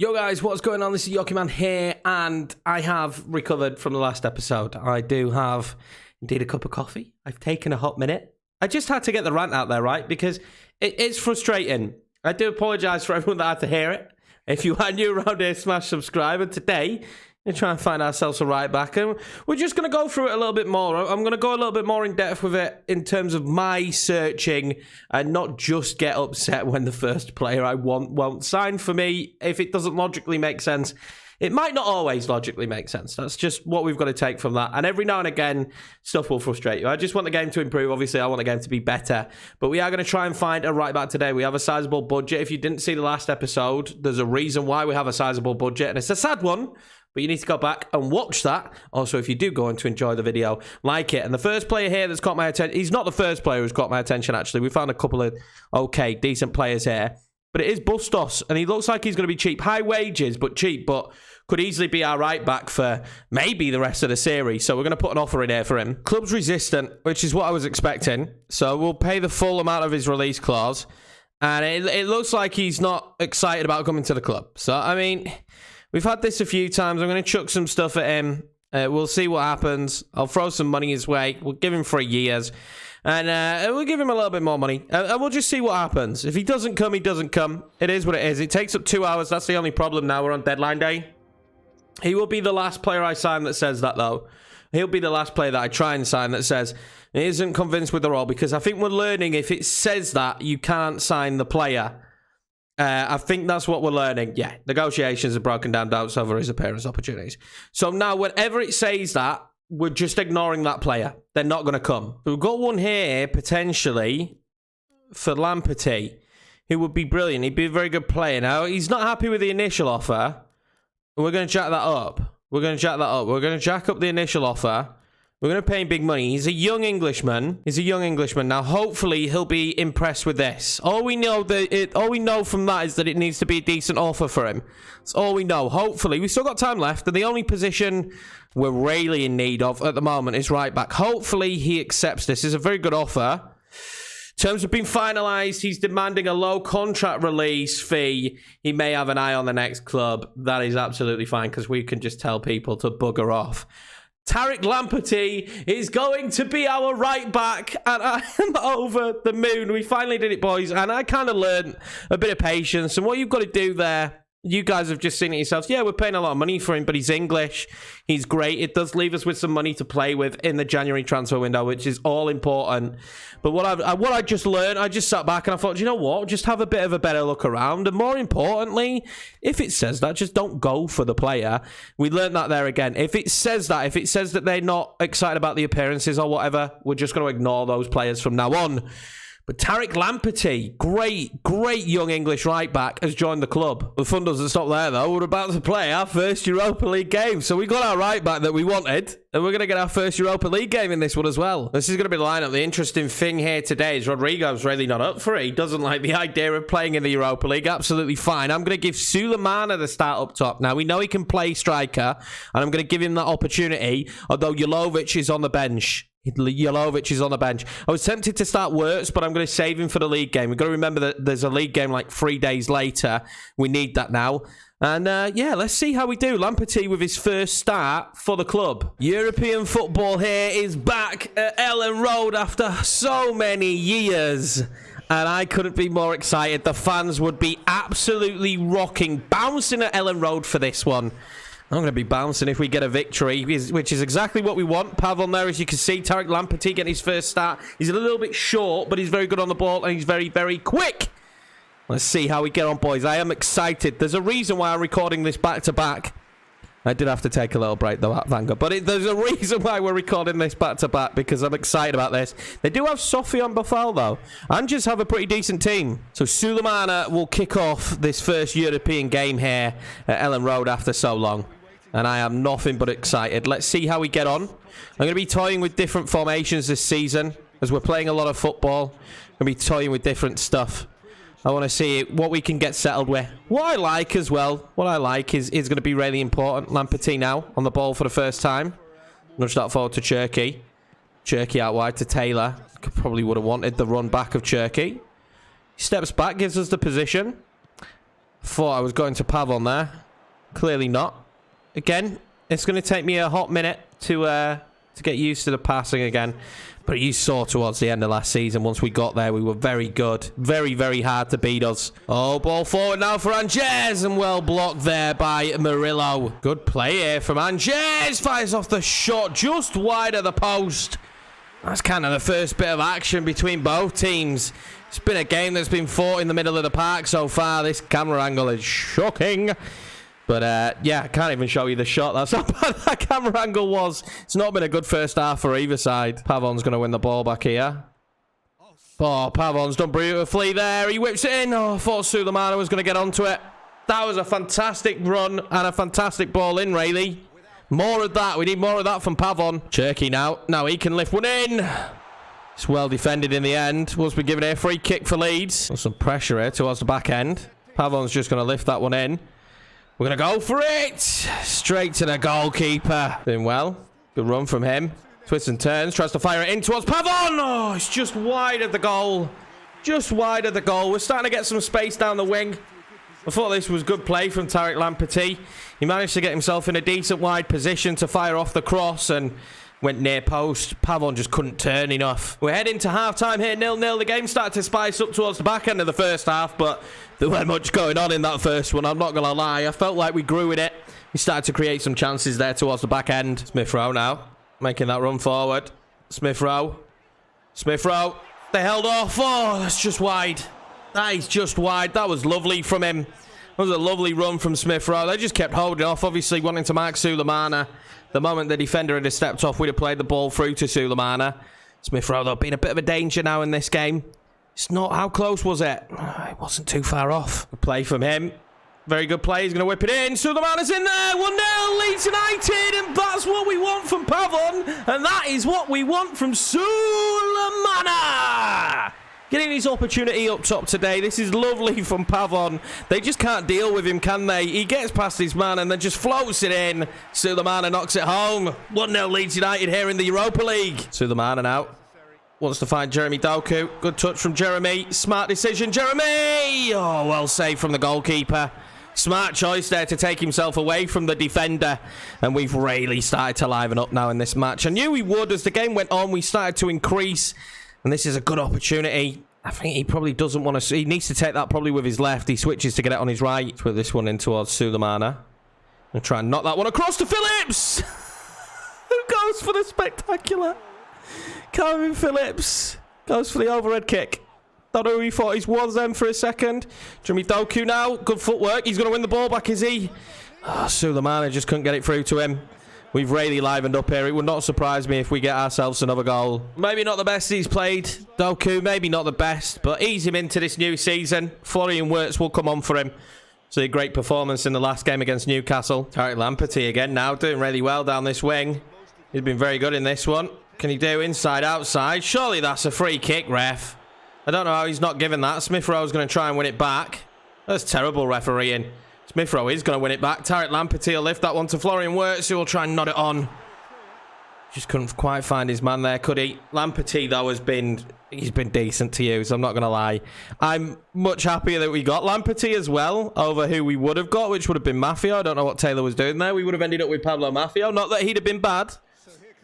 Yo guys, what's going on? This is Yoki Man here, and I have recovered from the last episode. I do have indeed a cup of coffee. I've taken a hot minute. I just had to get the rant out there, right? Because it's frustrating. I do apologise for everyone that had to hear it. If you are new around here, smash subscribe. And today, we're trying to find ourselves a right back, and we're just going to go through it a little bit more. I'm going to go a little bit more in depth with it in terms of my searching, and not just get upset when the first player I want won't sign for me. If it doesn't logically make sense, it might not always logically make sense. That's just what we've got to take from that. And every now and again, stuff will frustrate you. I just want the game to improve. Obviously, I want the game to be better. But we are going to try and find a right back today. We have a sizable budget. If you didn't see the last episode, there's a reason why we have a sizable budget. And it's a sad one, but you need to go back and watch that. Also, if you do go on to enjoy the video, like it. And the first player here that's caught my attention, he's not the first player who's caught my attention, actually. We found a couple of okay, decent players here. But it is Bustos, and he looks like he's going to be cheap. High wages, but cheap, but could easily be our right back for maybe the rest of the series. So we're going to put an offer in here for him. Club's resistant, which is what I was expecting. So we'll pay the full amount of his release clause. And it looks like he's not excited about coming to the club. So, I mean, we've had this a few times. I'm going to chuck some stuff at him. We'll see what happens. I'll throw some money his way. We'll give him 3 years. And we'll give him a little bit more money. And we'll just see what happens. If he doesn't come, he doesn't come. It is what it is. It takes up 2 hours. That's the only problem now. We're on deadline day. He will be the last player I sign that says that, though. He'll be the last player that I try and sign that says he isn't convinced with the role. Because I think we're learning if it says that, you can't sign the player. I think that's what we're learning. Yeah, negotiations have broken down doubts over his appearance opportunities. So now, whenever it says that, we're just ignoring that player. They're not going to come. We've got one here, potentially, for Lamperty, who would be brilliant. He'd be a very good player. Now, he's not happy with the initial offer. We're going to jack that up. We're going to jack that up. We're going to jack up the initial offer. We're going to pay him big money. He's a young Englishman. He's a young Englishman. Now, hopefully, he'll be impressed with this. All we know from that is that it needs to be a decent offer for him. That's all we know. Hopefully, we've still got time left, and the only position we're really in need of at the moment is right back. Hopefully, he accepts this. It's a very good offer. Terms have been finalised. He's demanding a low contract release fee. He may have an eye on the next club. That is absolutely fine, because we can just tell people to bugger off. Tariq Lamperty is going to be our right back, and I am over the moon. We finally did it, boys, and I kind of learned a bit of patience. And what you've got to do there, you guys have just seen it yourselves. Yeah, we're paying a lot of money for him, but he's English. He's great. It does leave us with some money to play with in the January transfer window, which is all important. But what I just learned, I just sat back and I thought, you know what? Just have a bit of a better look around. And more importantly, if it says that, just don't go for the player. We learned that there again. If it says that they're not excited about the appearances or whatever, we're just going to ignore those players from now on. But Tariq Lamperty, great young English right back, has joined the club. The fun doesn't stop there, though. We're about to play our first Europa League game. So we got our right back that we wanted, and we're going to get our first Europa League game in this one as well. This is going to be the lineup. The interesting thing here today is Rodrigo's really not up for it. He doesn't like the idea of playing in the Europa League. Absolutely fine. I'm going to give Sulemana the start up top. Now, we know he can play striker, and I'm going to give him that opportunity, although Jovic is on the bench. Jovic is on the bench. I was tempted to start Wirtz, but I'm going to save him for the league game. We've got to remember that there's a league game like 3 days later. We need that now. And yeah, let's see how we do. Lamperty with his first start for the club. European football here is back at Ellen Road after so many years. And I couldn't be more excited. The fans would be absolutely rocking, bouncing at Ellen Road for this one. I'm going to be bouncing if we get a victory, which is exactly what we want. Pavon there, as you can see, Tariq Lamperty getting his first start. He's a little bit short, but he's very good on the ball, and he's very, very quick. Let's see how we get on, boys. I am excited. There's a reason why I'm recording this back-to-back. I did have to take a little break, though, at Vanguard. But there's a reason why we're recording this back-to-back, because I'm excited about this. They do have Sofian Bafal, though, and just have a pretty decent team. So Sulemana will kick off this first European game here at Ellen Road after so long. And I am nothing but excited. Let's see how we get on. I'm going to be toying with different formations this season, as we're playing a lot of football. I'm going to be toying with different stuff. I want to see what we can get settled with. What I like as well, is going to be really important. Lamperty now on the ball for the first time. Nudge that forward to Cherky. Cherky out wide to Taylor. Probably would have wanted the run back of Cherky. Steps back, gives us the position. Thought I was going to Pavon there. Clearly not. Again, it's going to take me a hot minute to get used to the passing again. But you saw towards the end of last season, once we got there, we were very good. Very, very hard to beat us. Oh, ball forward now for Angers, and well blocked there by Murillo. Good play here from Angers. Fires off the shot just wide of the post. That's kind of the first bit of action between both teams. It's been a game that's been fought in the middle of the park so far. This camera angle is shocking. But, yeah, I can't even show you the shot. That's how bad that camera angle was. It's not been a good first half for either side. Pavon's going to win the ball back here. Oh, Pavon's done beautifully there. He whips it in. Oh, I thought Sulemana was going to get onto it. That was a fantastic run and a fantastic ball in, really. More of that. We need more of that from Pavon. Cherky now. Now he can lift one in. It's well defended in the end. Was be given a free kick for Leeds. Some pressure here towards the back end. Pavon's just going to lift that one in. We're going to go for it. Straight to the goalkeeper. Doing well. Good run from him. Twists and turns. Tries to fire it in towards Pavon. Oh, it's just wide of the goal. Just wide of the goal. We're starting to get some space down the wing. I thought this was good play from Tariq Lamptey. He managed to get himself in a decent wide position to fire off the cross and went near post. Pavon just couldn't turn enough. We're heading to half-time here, 0-0. The game started to spice up towards the back end of the first half, but there weren't much going on in that first one, I'm not going to lie. I felt like we grew with it. We started to create some chances there towards the back end. Smith Rowe now, making that run forward. Smith Rowe. Smith Rowe. They held off. Oh, that's just wide. That is just wide. That was lovely from him. That was a lovely run from Smith Rowe. They just kept holding off, obviously wanting to mark Sulemana. The moment the defender had stepped off, we'd have played the ball through to Sulemana. Smith Rowe, though, being a bit of a danger now in this game. It's not... How close was it? It wasn't too far off. Good play from him. Very good play. He's going to whip it in. Sulemana's in there. 1-0. Leeds United. And that's what we want from Pavon. And that is what we want from Sulemana. Getting his opportunity up top today. This is lovely from Pavon. They just can't deal with him, can they? He gets past his man and then just floats it in. Sulemana knocks it home. 1-0 Leeds United here in the Europa League. Sulemana now wants to find Jeremy Doku. Good touch from Jeremy. Smart decision, Jeremy! Oh, well saved from the goalkeeper. Smart choice there to take himself away from the defender. And we've really started to liven up now in this match. I knew we would. As the game went on, we started to increase. And this is a good opportunity. I think he probably doesn't want to... He needs to take that probably with his left. He switches to get it on his right. Put this one in towards Sulemana. And try and knock that one across to Phillips. Who goes for the spectacular? Calvin Phillips goes for the overhead kick. Don't know who he thought he was then for a second. Jeremy Doku now. Good footwork. He's going to win the ball back, is he? Oh, Sulemana just couldn't get it through to him. We've really livened up here. It would not surprise me if we get ourselves another goal. Maybe not the best he's played, Doku. Maybe not the best, but ease him into this new season. Florian Wirtz will come on for him. So a great performance in the last game against Newcastle. Tariq Lamptey again now doing really well down this wing. He's been very good in this one. Can he do inside, outside? Surely that's a free kick, ref. I don't know how he's not given that. Smith Rowe's going to try and win it back. That's terrible refereeing. Smith Rowe is going to win it back. Tariq Lamptey will lift that one to Florian Wirtz, who will try and nod it on. Just couldn't quite find his man there, could he? Lamptey, though, he's been decent to use, I'm not going to lie. I'm much happier that we got Lamptey as well over who we would have got, which would have been Maffio. I don't know what Taylor was doing there. We would have ended up with Pablo Maffio. Not that he'd have been bad,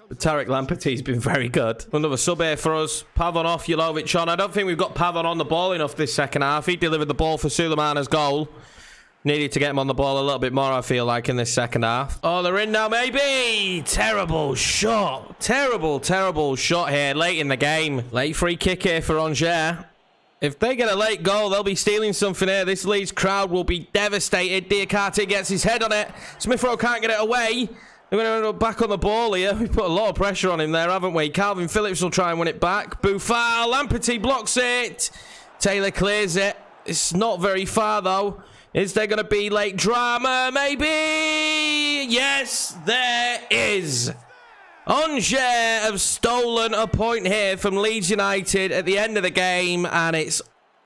but Tariq Lamptey's been very good. Another sub here for us. Pavon off, Julovic on. I don't think we've got Pavon on the ball enough this second half. He delivered the ball for Sulemana's goal. Needed to get him on the ball a little bit more, I feel like, in this second half. Oh, they're in now, maybe. Terrible shot. Terrible, terrible shot here late in the game. Late free kick here for Angers. If they get a late goal, they'll be stealing something here. This Leeds crowd will be devastated. Diakate gets his head on it. Smith Rowe can't get it away. We're going to end up back on the ball here. We put a lot of pressure on him there, haven't we? Calvin Phillips will try and win it back. Buffal. Lamptey blocks it. Taylor clears it. It's not very far, though. Is there going to be late drama? Maybe. Yes, there is. Angers have stolen a point here from Leeds United at the end of the game, and it's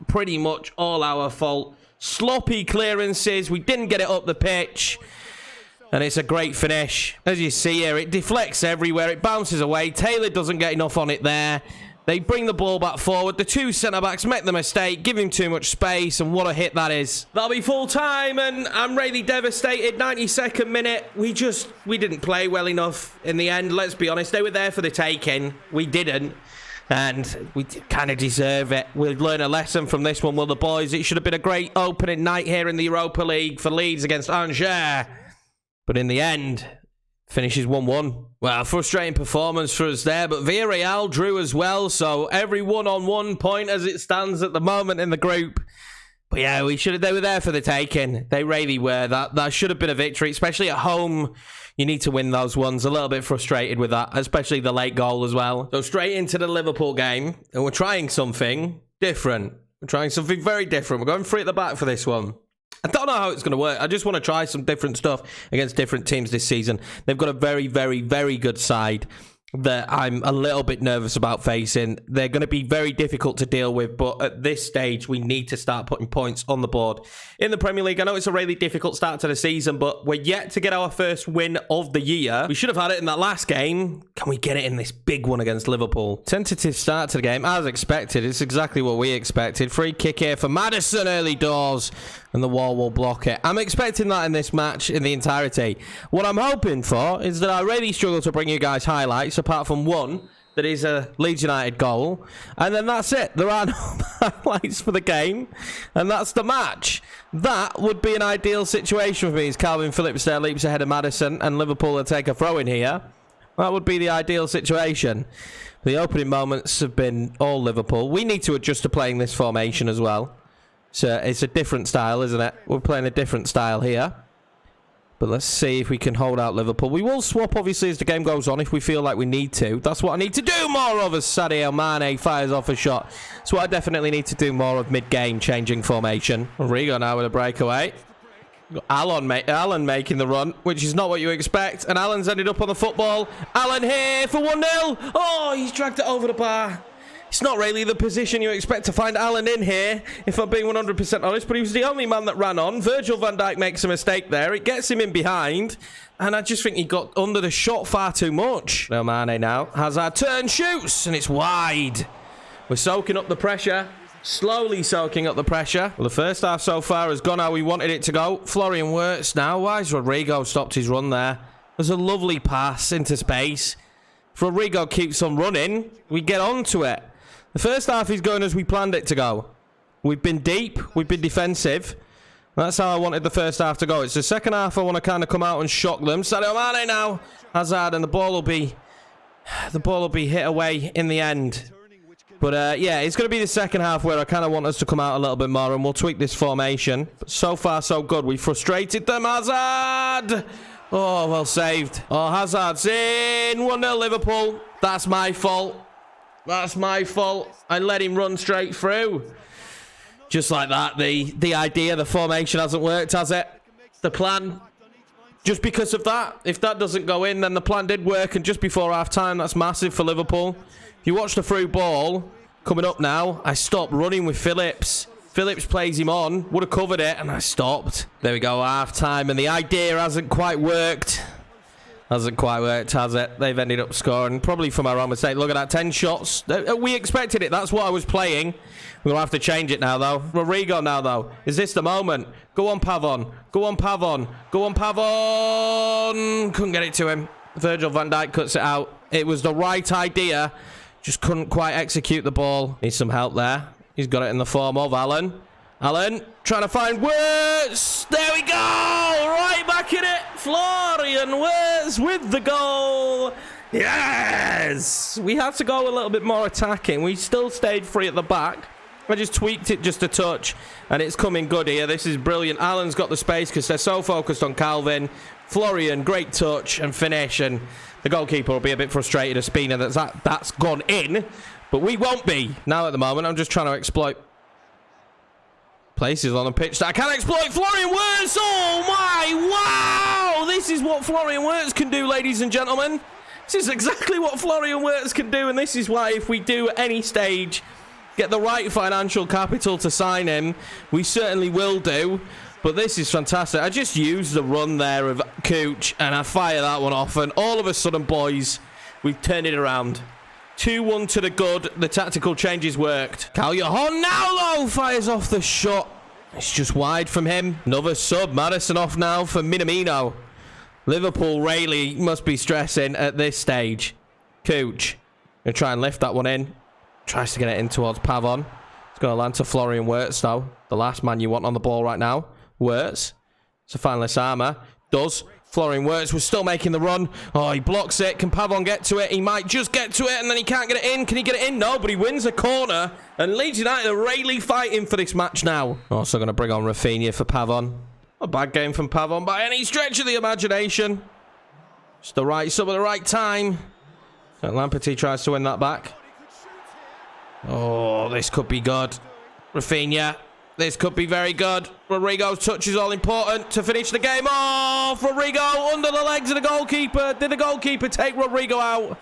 pretty much all our fault. Sloppy clearances. We didn't get it up the pitch. And it's a great finish. As you see here, it deflects everywhere. It bounces away. Taylor doesn't get enough on it there. They bring the ball back forward. The two centre-backs make the mistake, give him too much space, and what a hit that is. That'll be full time, and I'm really devastated. 92nd minute. We didn't play well enough in the end. Let's be honest. They were there for the taking. We didn't. And we kind of deserve it. We'll learn a lesson from this one, will the boys? It should have been a great opening night here in the Europa League for Leeds against Angers. But in the end, finishes 1-1. Well, frustrating performance for us there, but Villarreal drew as well, so every one-on-one point as it stands at the moment in the group. But yeah, they were there for the taking. They really were. That should have been a victory, especially at home. You need to win those ones. A little bit frustrated with that, especially the late goal as well. So straight into the Liverpool game, and we're trying something different. We're trying something very different. We're going three at the back for this one. I don't know how it's going to work. I just want to try some different stuff against different teams this season. They've got a very, very, very good side that I'm a little bit nervous about facing. They're going to be very difficult to deal with, but at this stage, we need to start putting points on the board. In the Premier League, I know it's a really difficult start to the season, but we're yet to get our first win of the year. We should have had it in that last game. Can we get it in this big one against Liverpool? Tentative start to the game, as expected. It's exactly what we expected. Free kick here for Maddison early doors, and the wall will block it. I'm expecting that in this match in the entirety. What I'm hoping for is that I really struggle to bring you guys highlights, apart from one that is a Leeds United goal, and then that's it. There are no highlights for the game, and that's the match. That would be an ideal situation for me as Calvin Phillips there leaps ahead of Maddison, and Liverpool will take a throw in here. That would be the ideal situation. The opening moments have been all Liverpool. We need to adjust to playing this formation as well. So it's a different style, isn't it? We're playing a different style here. But let's see if we can hold out Liverpool. We will swap, obviously, as the game goes on if we feel like we need to. That's what I need to do more of as Sadio Mane fires off a shot. That's what I definitely need to do more of mid-game, changing formation. Rigo now with a breakaway. Alan making the run, which is not what you expect. And Alan's ended up on the football. Alan here for 1-0. Oh, he's dragged it over the bar. It's not really the position you expect to find Alan in here, if I'm being 100% honest, but he was the only man that ran on. Virgil van Dijk makes a mistake there. It gets him in behind, and I just think he got under the shot far too much. No, Mane now. Hazard turn, shoots, and it's wide. We're soaking up the pressure. Slowly soaking up the pressure. Well, the first half so far has gone how we wanted it to go. Florian Wirtz now. Why has Rodrigo stopped his run there? There's a lovely pass into space. If Rodrigo keeps on running, we get onto it. The first half is going as we planned it to go. We've been deep. We've been defensive. That's how I wanted the first half to go. It's the second half I want to kind of come out and shock them. Sadio Mane now. Hazard, and the ball will be hit away in the end. But yeah, it's going to be the second half where I kind of want us to come out a little bit more, and we'll tweak this formation. But so far, so good. We frustrated them. Hazard! Oh, well saved. Oh, Hazard's in. 1-0 Liverpool. That's my fault. That's my fault. I let him run straight through. Just like that. The idea, the formation hasn't worked, has it? The plan. Just because of that. If that doesn't go in, then the plan did work. And just before half-time, that's massive for Liverpool. If you watch the through ball, coming up now, I stopped running with Phillips. Phillips plays him on. Would have covered it, and I stopped. There we go, half-time. And the idea hasn't quite worked. Hasn't quite worked, has it? They've ended up scoring, probably from our own mistake. Look at that, 10 shots. We expected it. That's what I was playing. We're going to have to change it now, though. Rodrigo now, though. Is this the moment? Go on, Pavon. Go on, Pavon. Go on, Pavon. Couldn't get it to him. Virgil van Dijk cuts it out. It was the right idea. Just couldn't quite execute the ball. Needs some help there. He's got it in the form of Alan. Alan, trying to find Wirtz. There we go. Right back in it. Florian Wirtz with the goal. Yes. We had to go a little bit more attacking. We still stayed free at the back. I just tweaked it just a touch, and it's coming good here. This is brilliant. Alan's got the space because they're so focused on Calvin. Florian, great touch and finish, and the goalkeeper will be a bit frustrated as Spina that's gone in, but we won't be now at the moment. I'm just trying to exploit places on the pitch that I can't exploit. Florian Wirtz! Oh my! Wow! This is what Florian Wirtz can do, ladies and gentlemen. This is exactly what Florian Wirtz can do, and this is why if we do at any stage get the right financial capital to sign him, we certainly will do. But this is fantastic. I just used the run there of Cooch, and I fire that one off, and all of a sudden, boys, we've turned it around. 2-1 to the good. The tactical changes worked. Callejon now, though, fires off the shot. It's just wide from him. Another sub. Madison off now for Minamino. Liverpool really must be stressing at this stage. Cooch. Gonna try and lift that one in. Tries to get it in towards Pavon. It's going to land to Florian Wirtz, though. The last man you want on the ball right now. Wirtz. It's a finalist armor. Does. Florian Wirtz was still making the run. Oh, he blocks it. Can Pavon get to it? He might just get to it, and then he can't get it in. Can he get it in? No, but he wins a corner. And Leeds United are really fighting for this match now. Also going to bring on Rafinha for Pavon. A bad game from Pavon by any stretch of the imagination. Just the right sub at the right time. And Lamperty tries to win that back. Oh, this could be good. Rafinha. This could be very good. Rodrigo's touch is all important to finish the game off. Rodrigo under the legs of the goalkeeper. Did the goalkeeper take Rodrigo out?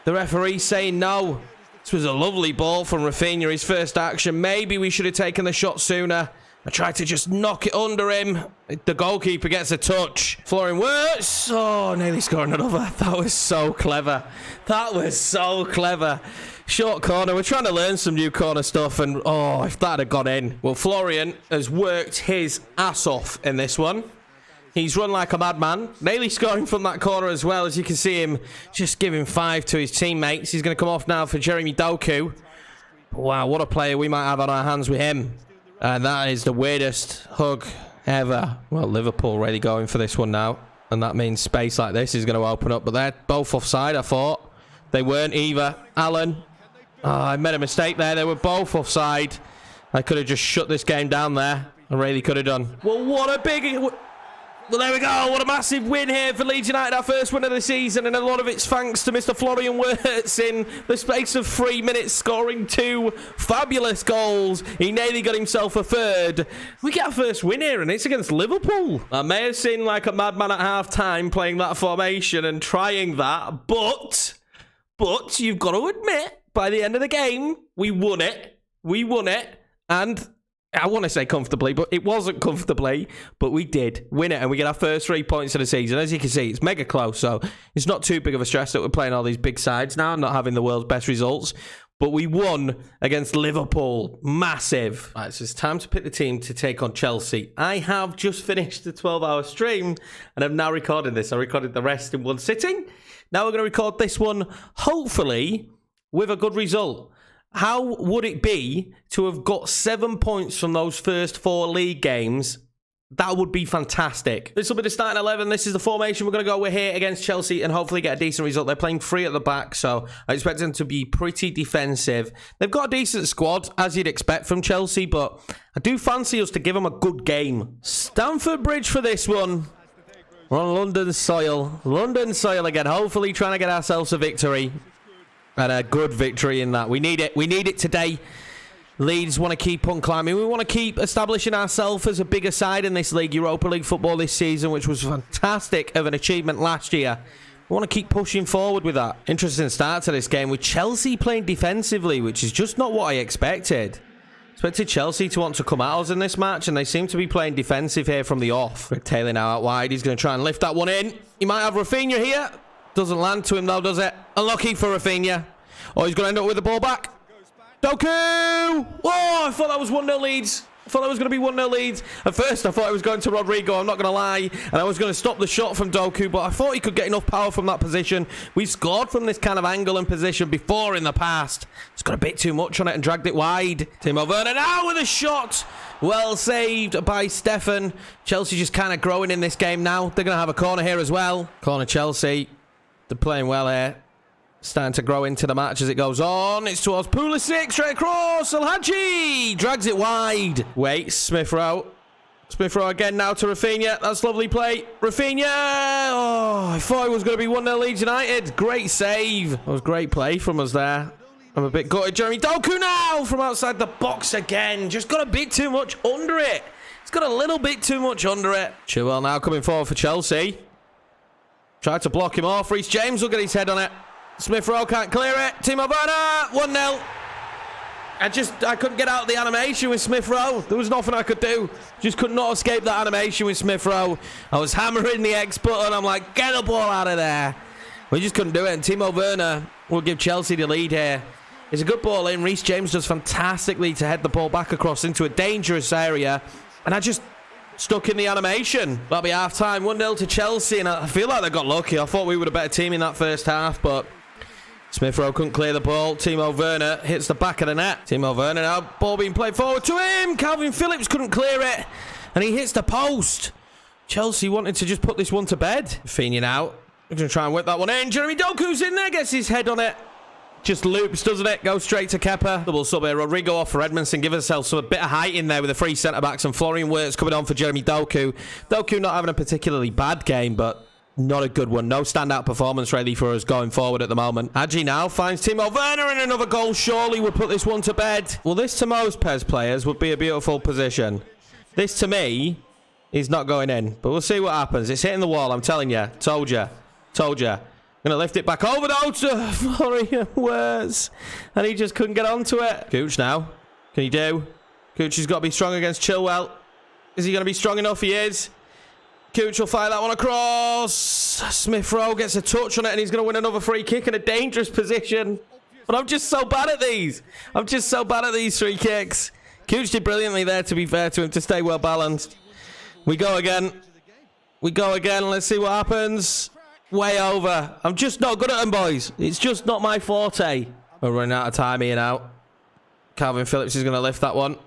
The referee saying no. This was a lovely ball from Rafinha, his first action. Maybe we should have taken the shot sooner. I tried to just knock it under him. The goalkeeper gets a touch. Florian Wirtz. Oh, nearly scoring another. That was so clever. That was so clever. Short corner. We're trying to learn some new corner stuff. And, oh, if that had gone in. Well, Florian has worked his ass off in this one. He's run like a madman. Nearly scoring from that corner as well. As you can see him just giving 5 to his teammates. He's going to come off now for Jeremy Doku. Wow, what a player we might have on our hands with him. And that is the weirdest hug ever. Well, Liverpool really going for this one now. And that means space like this is going to open up. But they're both offside, I thought. They weren't either. Allen. Oh, I made a mistake there. They were both offside. I could have just shut this game down there. I really could have done. Well, what a big... Well, there we go. What a massive win here for Leeds United. Our first win of the season. And a lot of it's thanks to Mr. Florian Wirtz in the space of 3 minutes, scoring 2 fabulous goals. He nearly got himself a third. We get our first win here, and it's against Liverpool. I may have seemed like a madman at half-time playing that formation and trying that, but you've got to admit, by the end of the game, we won it. We won it, and... I want to say comfortably, but it wasn't comfortably, but we did win it, and we get our first 3 points of the season. As you can see, it's mega close, so it's not too big of a stress that we're playing all these big sides now, not having the world's best results, but we won against Liverpool. Massive. Right, so it's time to pick the team to take on Chelsea. I have just finished the 12-hour stream, and I'm now recording this. I recorded the rest in one sitting. Now we're going to record this one, hopefully, with a good result. How would it be to have got 7 points from those first 4 league games? That would be fantastic. This will be the starting 11. This is the formation we're going to go with here against Chelsea and hopefully get a decent result. They're playing 3 at the back, so I expect them to be pretty defensive. They've got a decent squad, as you'd expect from Chelsea, but I do fancy us to give them a good game. Stamford Bridge for this one. We're on London soil. London soil again. Hopefully trying to get ourselves a victory. And a good victory in that. We need it. We need it today. Leeds want to keep on climbing. We want to keep establishing ourselves as a bigger side in this league. Europa League football this season, which was fantastic of an achievement last year. We want to keep pushing forward with that. Interesting start to this game with Chelsea playing defensively, which is just not what I expected. Expected Chelsea to want to come at us in this match, and they seem to be playing defensive here from the off. Greg Taylor now out wide. He's going to try and lift that one in. He might have Rafinha here. Doesn't land to him though, does it? Unlucky for Rafinha. Oh, he's going to end up with the ball back. Doku! Oh, I thought that was 1-0 Leeds. I thought that was going to be 1-0 Leeds. At first, I thought it was going to Rodrigo, I'm not going to lie. And I was going to stop the shot from Doku, but I thought he could get enough power from that position. We've scored from this kind of angle and position before in the past. It's got a bit too much on it and dragged it wide. Timo Werner now with a shot. Well saved by Stefan. Chelsea just kind of growing in this game now. They're going to have a corner here as well. Corner Chelsea. They're playing well here. Starting to grow into the match as it goes on. It's towards Pulisic. Straight across. Al-Hadji drags it wide. Wait, Smith Rowe. Smith Rowe again now to Rafinha. That's lovely play. Rafinha. Oh, I thought it was going to be 1-0 Leeds United. Great save. That was great play from us there. I'm a bit gutted. Jeremy Doku now from outside the box again. Just got a bit too much under it. It's got a little bit too much under it. Chilwell now coming forward for Chelsea. Tried to block him off. Reece James will get his head on it. Smith Rowe can't clear it. Timo Werner, 1-0. I couldn't get out the animation with Smith Rowe. There was nothing I could do. Just could not escape that animation with Smith Rowe. I was hammering the X button. I'm like, get the ball out of there. We just couldn't do it. And Timo Werner will give Chelsea the lead here. It's a good ball in. Reece James does fantastically to head the ball back across into a dangerous area. And I just stuck in the animation. That'll be half-time. 1-0 to Chelsea. And I feel like they got lucky. I thought we were a better team in that first half, but Smith Rowe couldn't clear the ball. Timo Werner hits the back of the net. Timo Werner now. Ball being played forward to him. Calvin Phillips couldn't clear it. And he hits the post. Chelsea wanted to just put this one to bed. Feeney out. We're going to try and whip that one in. Jeremy Doku's in there. Gets his head on it. Just loops, doesn't it? Goes straight to Kepa. Double sub here. Rodrigo off for Edmondson. Give ourselves a bit of height in there with the three centre-backs. And Florian Wirtz coming on for Jeremy Doku. Doku not having a particularly bad game, but not a good one. No standout performance really for us going forward at the moment. Hadji now finds Timo Werner and another goal. Surely would put this one to bed. Well, this to most PES players would be a beautiful position. This to me is not going in. But we'll see what happens. It's hitting the wall, I'm telling you. Told you. Told you. Gonna lift it back over to Florian Wirtz. And he just couldn't get onto it. Cooch now. Can he do? Cooch has got to be strong against Chilwell. Is he going to be strong enough? He is. Cooch will fire that one across. Smith Rowe gets a touch on it and he's going to win another free kick in a dangerous position. But I'm just so bad at these. I'm just so bad at these free kicks. Cooch did brilliantly there, to be fair to him, to stay well balanced. We go again. We go again. Let's see what happens. Way over. I'm just not good at them, boys. It's just not my forte. We're running out of time here now. Calvin Phillips is going to lift that one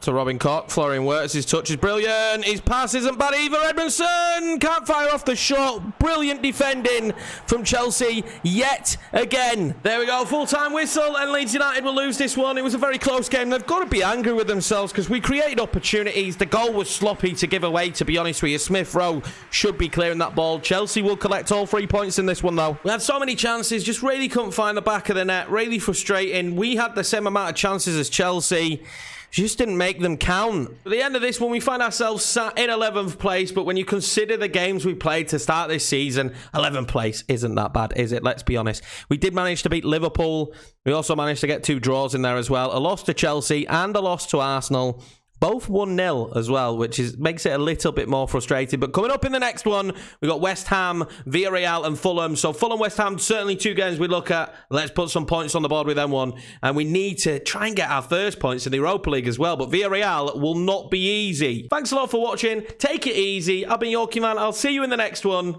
to Robin Koch. Florian Wirtz, his touch is brilliant. His pass isn't bad either. Edmondson can't fire off the shot. Brilliant defending from Chelsea yet again. There we go. Full-time whistle and Leeds United will lose this one. It was a very close game. They've got to be angry with themselves because we created opportunities. The goal was sloppy to give away, to be honest with you. Smith Rowe should be clearing that ball. Chelsea will collect all 3 points in this one, though. We had so many chances, just really couldn't find the back of the net. Really frustrating. We had the same amount of chances as Chelsea. Just didn't make them count. At the end of this one, we find ourselves sat in 11th place, but when you consider the games we played to start this season, 11th place isn't that bad, is it? Let's be honest. We did manage to beat Liverpool. We also managed to get 2 draws in there as well. A loss to Chelsea and a loss to Arsenal. Both 1-0 as well, which makes it a little bit more frustrating. But coming up in the next one, we got West Ham, Villarreal and Fulham. So Fulham, West Ham, certainly 2 games we look at. Let's put some points on the board with them one. And we need to try and get our first points in the Europa League as well. But Villarreal will not be easy. Thanks a lot for watching. Take it easy. I've been Yorkie Man. I'll see you in the next one.